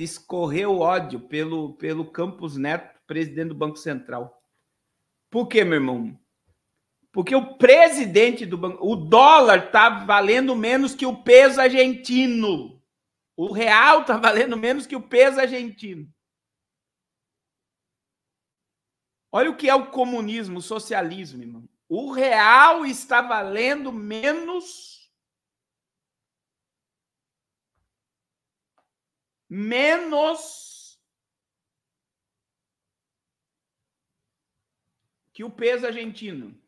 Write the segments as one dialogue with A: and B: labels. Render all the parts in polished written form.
A: de escorrer o ódio pelo Campos Neto, presidente do Banco Central. Por quê, meu irmão? Porque o presidente do banco, o dólar está valendo menos que o peso argentino. O real está valendo menos que o peso argentino. Olha o que é o comunismo, o socialismo, irmão. O real está valendo menos que o peso argentino.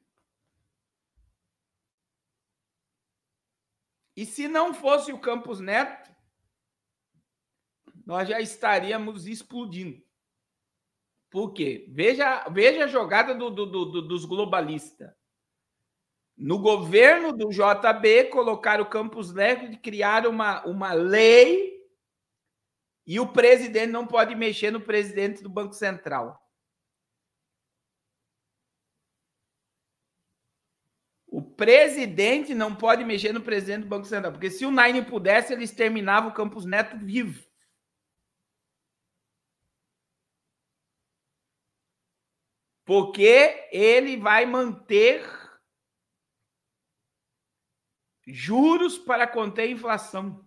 A: E se não fosse o Campos Neto, nós já estaríamos explodindo. Por quê? Veja a jogada dos globalistas. No governo do JB, colocaram o Campos Neto e criaram uma lei e o presidente não pode mexer no presidente do Banco Central. O presidente não pode mexer no presidente do Banco Central, porque se o Naine pudesse, ele exterminava o Campos Neto vivo. Porque ele vai manter juros para conter a inflação.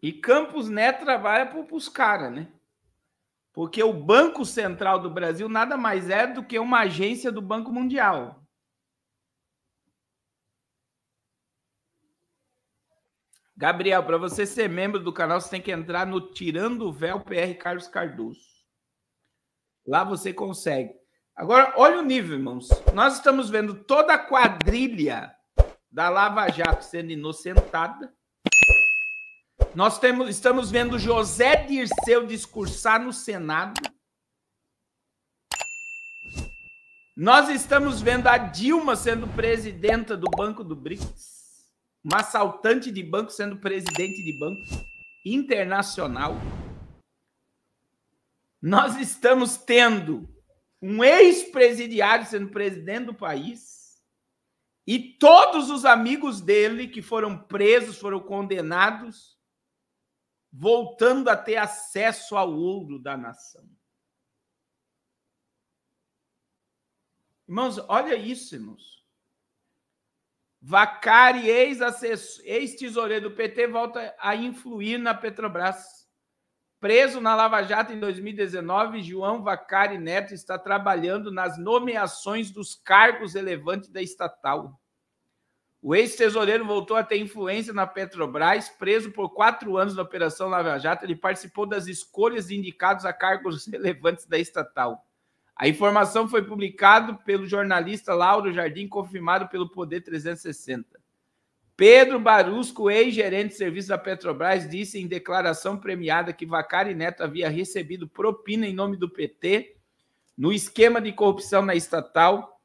A: E Campos Neto trabalha para os caras, né? Porque o Banco Central do Brasil nada mais é do que uma agência do Banco Mundial. Gabriel, para você ser membro do canal, você tem que entrar no Tirando o Véu PR Carlos Cardoso. Lá você consegue. Agora, olha o nível, irmãos. Nós estamos vendo toda a quadrilha da Lava Jato sendo inocentada. Nós estamos vendo José Dirceu discursar no Senado. Nós estamos vendo a Dilma sendo presidenta do Banco do BRICS. Uma assaltante de banco sendo presidente de banco internacional. Nós estamos tendo um ex-presidiário sendo presidente do país e todos os amigos dele que foram presos, foram condenados, voltando a ter acesso ao ouro da nação. Irmãos, olha isso, irmãos. Vacari, ex-tesoureiro do PT, volta a influir na Petrobras. Preso na Lava Jato em 2019, João Vacari Neto está trabalhando nas nomeações dos cargos relevantes da estatal. O ex-tesoureiro voltou a ter influência na Petrobras, preso por 4 anos na Operação Lava Jato. Ele participou das escolhas de indicados a cargos relevantes da estatal. A informação foi publicada pelo jornalista Lauro Jardim, confirmado pelo Poder 360. Pedro Barusco, ex-gerente de serviços da Petrobras, disse em declaração premiada que Vacari Neto havia recebido propina em nome do PT no esquema de corrupção na estatal.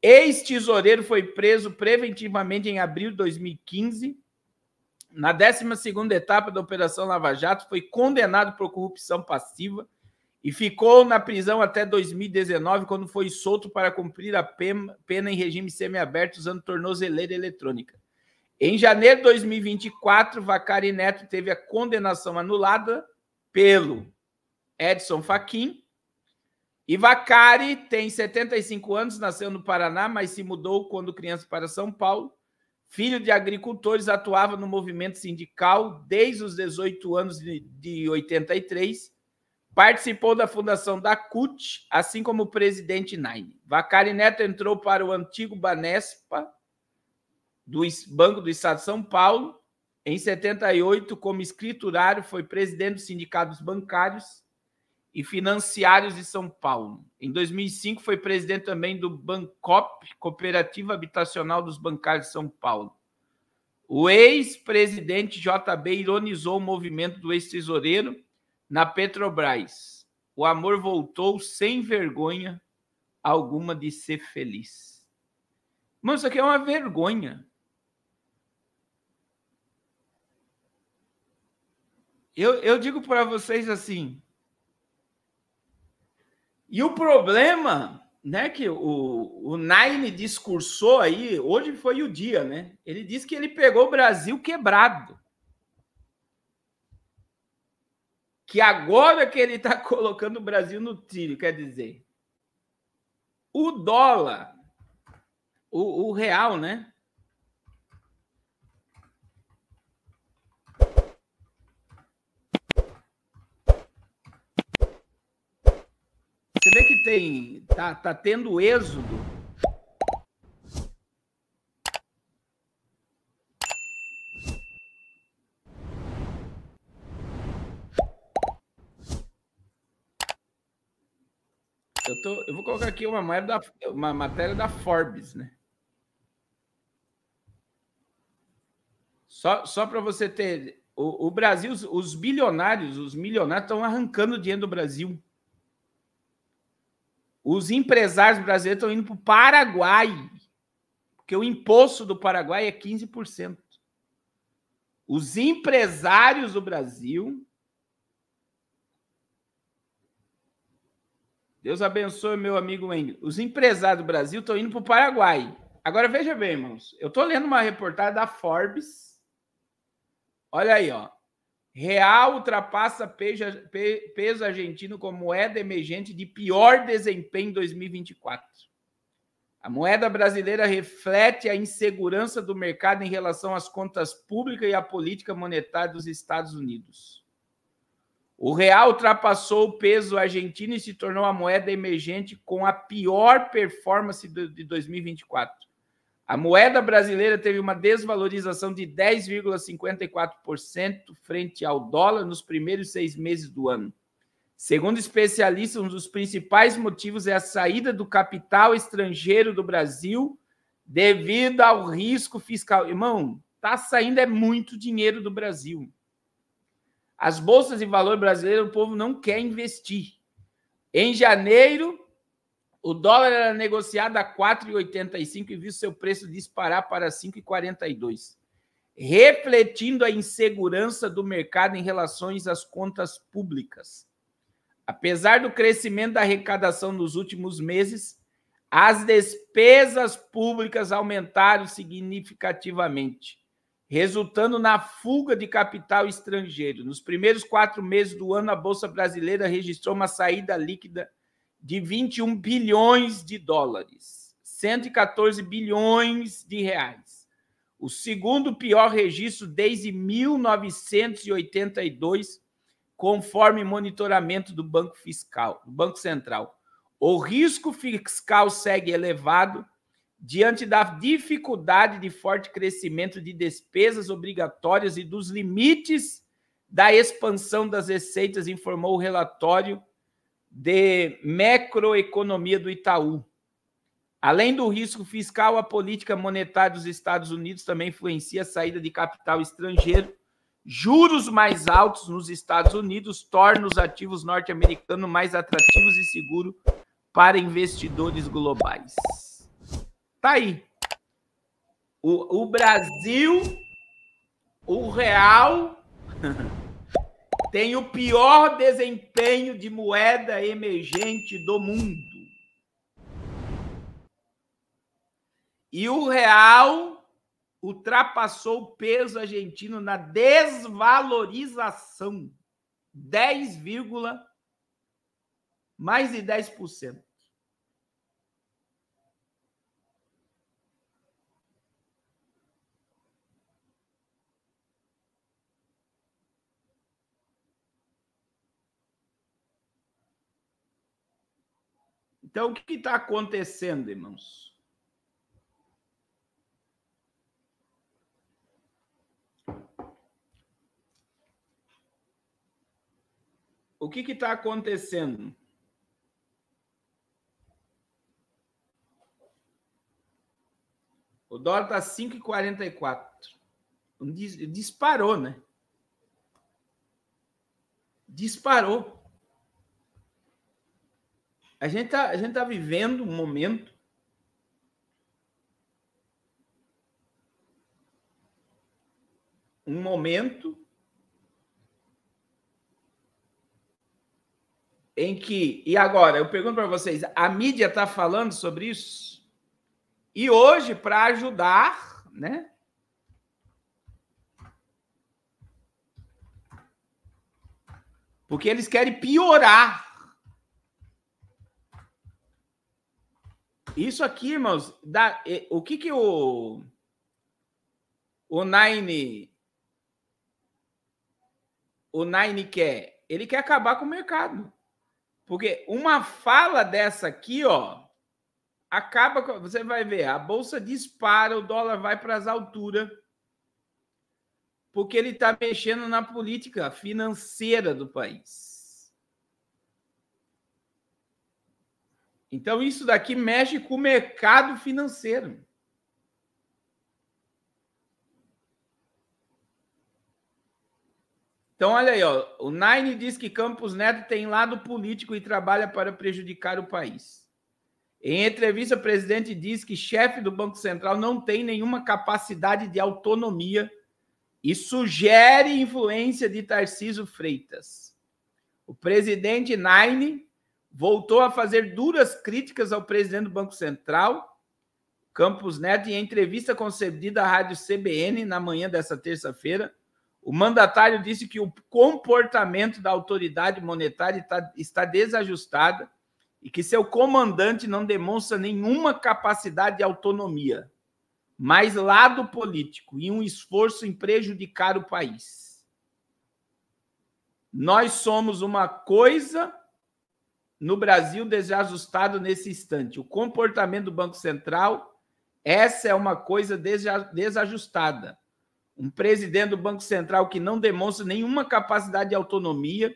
A: Ex-tesoureiro foi preso preventivamente em abril de 2015. Na 12ª etapa da Operação Lava Jato, foi condenado por corrupção passiva e ficou na prisão até 2019, quando foi solto para cumprir a pena em regime semiaberto usando tornozeleira eletrônica. Em janeiro de 2024, Vacari Neto teve a condenação anulada pelo Edson Fachin. E Vacari tem 75 anos, nasceu no Paraná, mas se mudou quando criança para São Paulo. Filho de agricultores, atuava no movimento sindical desde os 18 anos de 83. Participou da fundação da CUT, assim como o presidente Naine. Vacari Neto entrou para o antigo Banespa, do Banco do Estado de São Paulo. Em 78, como escriturário, foi presidente dos sindicatos bancários e financiários de São Paulo. Em 2005, foi presidente também do Bancop, Cooperativa Habitacional dos Bancários de São Paulo. O ex-presidente JB ironizou o movimento do ex-tesoureiro na Petrobras. O amor voltou sem vergonha alguma de ser feliz. Mano, isso aqui é uma vergonha. Eu digo para vocês assim, e o problema né, que o Nine discursou aí, hoje foi o dia, né? Ele disse que ele pegou o Brasil quebrado. Que agora que ele está colocando o Brasil no trilho, quer dizer, o dólar, o real, né? Você vê que tá tendo êxodo. Eu vou colocar aqui uma matéria da Forbes, né? Só para você ter. O Brasil, os bilionários, os milionários estão arrancando dinheiro do Brasil. Os empresários brasileiros estão indo para o Paraguai, porque o imposto do Paraguai é 15%. Os empresários do Brasil. Deus abençoe, meu amigo Wendel. Os empresários do Brasil estão indo para o Paraguai. Agora, veja bem, irmãos. Eu estou lendo uma reportagem da Forbes. Olha aí, ó. Real ultrapassa peso argentino como moeda emergente de pior desempenho em 2024. A moeda brasileira reflete a insegurança do mercado em relação às contas públicas e à política monetária dos Estados Unidos. O real ultrapassou o peso argentino e se tornou a moeda emergente com a pior performance de 2024. A moeda brasileira teve uma desvalorização de 10,54% frente ao dólar nos primeiros 6 meses do ano. Segundo especialistas, um dos principais motivos é a saída do capital estrangeiro do Brasil devido ao risco fiscal. Irmão, está saindo muito dinheiro do Brasil. As bolsas de valor brasileiras, o povo não quer investir. Em janeiro, o dólar era negociado a 4,85 e viu seu preço disparar para 5,42, refletindo a insegurança do mercado em relação às contas públicas. Apesar do crescimento da arrecadação nos últimos meses, as despesas públicas aumentaram significativamente, resultando na fuga de capital estrangeiro. Nos primeiros 4 meses do ano, a Bolsa Brasileira registrou uma saída líquida de 21 bilhões de dólares, 114 bilhões de reais. O segundo pior registro desde 1982, conforme monitoramento do Banco Central. O risco fiscal segue elevado diante da dificuldade de forte crescimento de despesas obrigatórias e dos limites da expansão das receitas, informou o relatório de macroeconomia do Itaú. Além do risco fiscal, a política monetária dos Estados Unidos também influencia a saída de capital estrangeiro. Juros mais altos nos Estados Unidos tornam os ativos norte-americanos mais atrativos e seguros para investidores globais. Tá aí. O Brasil, o real, tem o pior desempenho de moeda emergente do mundo. E o real ultrapassou o peso argentino na desvalorização. Mais de 10%. Então, o que está acontecendo, irmãos? O que está acontecendo? O dólar está 5,44. Disparou, né? Disparou. A gente tá vivendo um momento em que... E agora, eu pergunto para vocês, a mídia está falando sobre isso? E hoje, para ajudar, né? Porque eles querem piorar. Isso aqui, irmãos, o que o Nine quer? Ele quer acabar com o mercado. Porque uma fala dessa aqui, ó, acaba com... Você vai ver, a bolsa dispara, o dólar vai para as alturas, porque ele está mexendo na política financeira do país. Então, isso daqui mexe com o mercado financeiro. Então, olha aí, ó, o Nine diz que Campos Neto tem lado político e trabalha para prejudicar o país. Em entrevista, o presidente diz que chefe do Banco Central não tem nenhuma capacidade de autonomia e sugere influência de Tarcísio Freitas. O presidente Nine voltou a fazer duras críticas ao presidente do Banco Central, Campos Neto, em entrevista concedida à rádio CBN na manhã dessa terça-feira. O mandatário disse que o comportamento da autoridade monetária está desajustado e que seu comandante não demonstra nenhuma capacidade de autonomia, mas lado político e um esforço em prejudicar o país. Nós somos uma coisa no Brasil desajustado nesse instante. O comportamento do Banco Central, essa é uma coisa desajustada. Um presidente do Banco Central que não demonstra nenhuma capacidade de autonomia,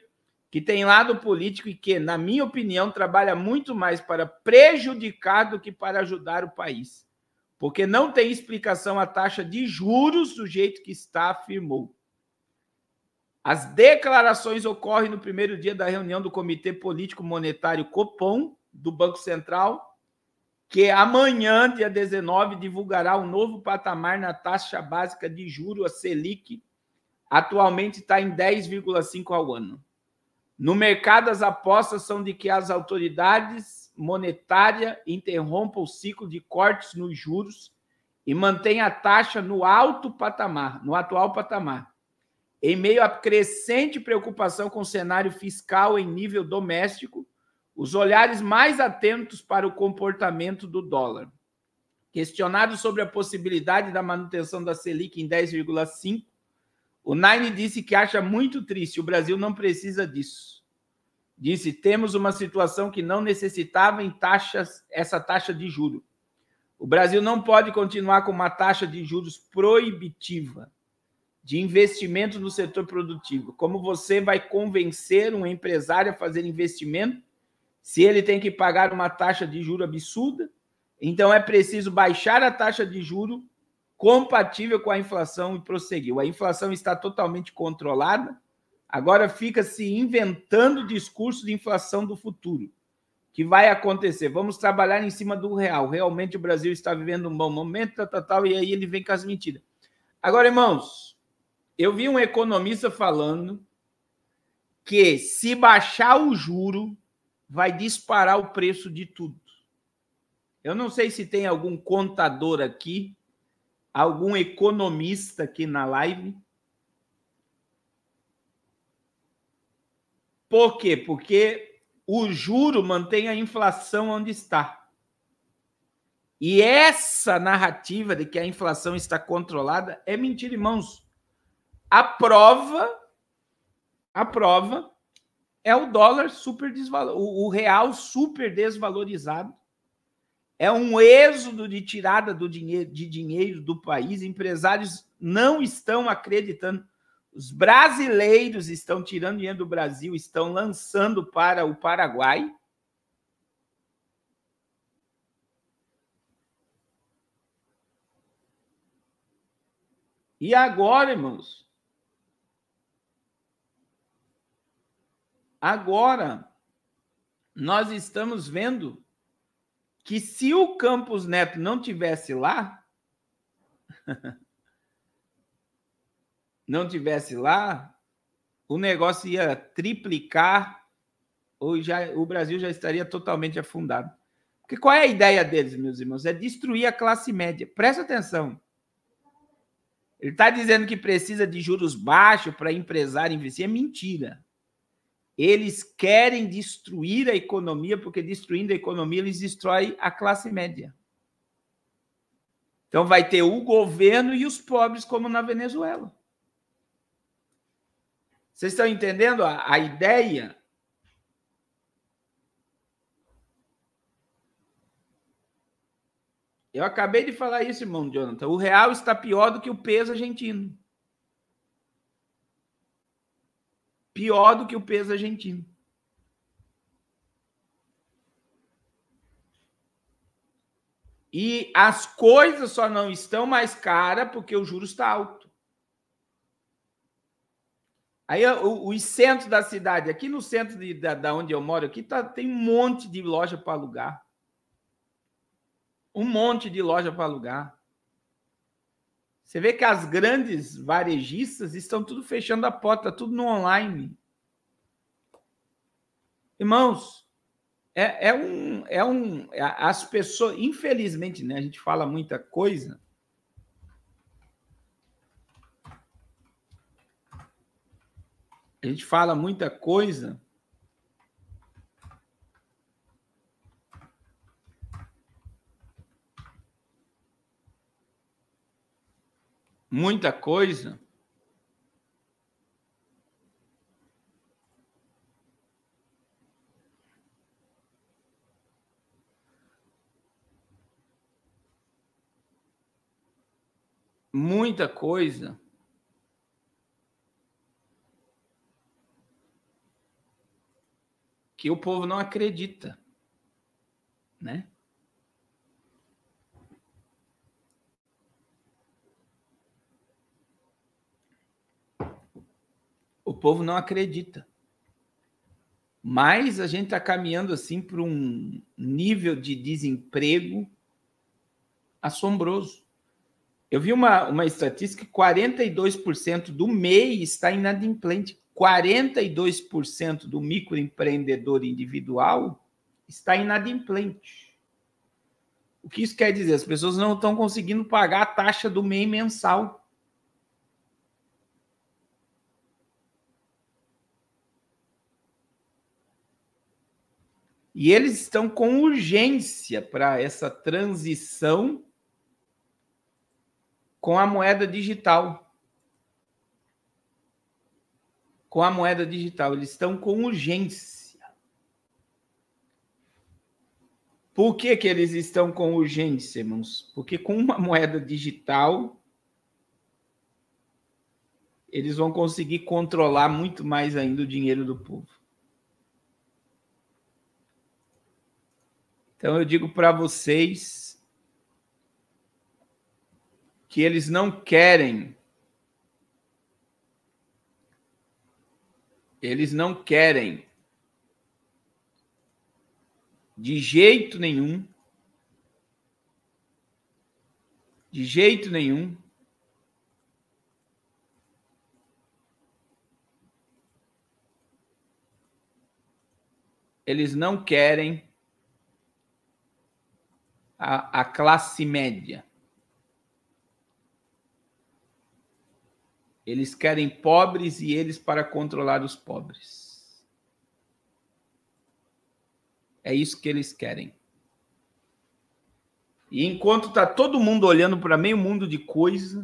A: que tem lado político e que, na minha opinião, trabalha muito mais para prejudicar do que para ajudar o país. Porque não tem explicação a taxa de juros do jeito que está, afirmou. As declarações ocorrem no primeiro dia da reunião do Comitê Político Monetário Copom, do Banco Central, que amanhã, dia 19, divulgará um novo patamar na taxa básica de juros, a Selic, atualmente está em 10,5% ao ano. No mercado, as apostas são de que as autoridades monetárias interrompam o ciclo de cortes nos juros e mantenham a taxa no atual patamar. Em meio à crescente preocupação com o cenário fiscal em nível doméstico, os olhares mais atentos para o comportamento do dólar. Questionado sobre a possibilidade da manutenção da Selic em 10,5%, o Nine disse que acha muito triste, o Brasil não precisa disso. Disse, temos uma situação que não necessitava em essa taxa de juros. O Brasil não pode continuar com uma taxa de juros proibitiva de investimento no setor produtivo. Como você vai convencer um empresário a fazer investimento se ele tem que pagar uma taxa de juros absurda? Então, é preciso baixar a taxa de juros compatível com a inflação e prosseguiu. A inflação está totalmente controlada, agora fica se inventando discurso de inflação do futuro, que vai acontecer. Vamos trabalhar em cima do real. Realmente o Brasil está vivendo um bom momento, e aí ele vem com as mentiras. Agora, irmãos, eu vi um economista falando que se baixar o juro, vai disparar o preço de tudo. Eu não sei se tem algum contador aqui, algum economista aqui na live. Por quê? Porque o juro mantém a inflação onde está. E essa narrativa de que a inflação está controlada é mentira, irmãos. A prova é o dólar super desvalorizado, o real super desvalorizado. É um êxodo de tirada de dinheiro do país. Empresários não estão acreditando. Os brasileiros estão tirando dinheiro do Brasil, estão lançando para o Paraguai. E agora, irmãos, nós estamos vendo que se o Campos Neto não tivesse lá, o negócio ia triplicar, o Brasil já estaria totalmente afundado. Porque qual é a ideia deles, meus irmãos? É destruir a classe média. Presta atenção. Ele está dizendo que precisa de juros baixos para empresário investir. É mentira. Eles querem destruir a economia, porque destruindo a economia, eles destroem a classe média. Então, vai ter o governo e os pobres, como na Venezuela. Vocês estão entendendo a ideia? Eu acabei de falar isso, irmão Jonathan. O real está pior do que o peso argentino. Pior do que o peso argentino. E as coisas só não estão mais caras porque o juros está alto. Aí os centros da cidade, aqui no centro da onde eu moro, aqui tem um monte de loja para alugar. Um monte de loja para alugar. Você vê que as grandes varejistas estão tudo fechando a porta, tudo no online. Irmãos, as pessoas, infelizmente, né, a gente fala muita coisa. A gente fala muita coisa. Muita coisa. Muita coisa. Que o povo não acredita, né? O povo não acredita. Mas a gente está caminhando assim para um nível de desemprego assombroso. Eu vi uma estatística que 42% do MEI está inadimplente. 42% do microempreendedor individual está inadimplente. O que isso quer dizer? As pessoas não estão conseguindo pagar a taxa do MEI mensal. E eles estão com urgência para essa transição com a moeda digital. Com a moeda digital. Eles estão com urgência. Por que eles estão com urgência, irmãos? Porque com uma moeda digital, eles vão conseguir controlar muito mais ainda o dinheiro do povo. Então, eu digo para vocês que eles não querem de jeito nenhum eles não querem a classe média. Eles querem pobres e eles para controlar os pobres. É isso que eles querem. E enquanto está todo mundo olhando para meio mundo de coisa,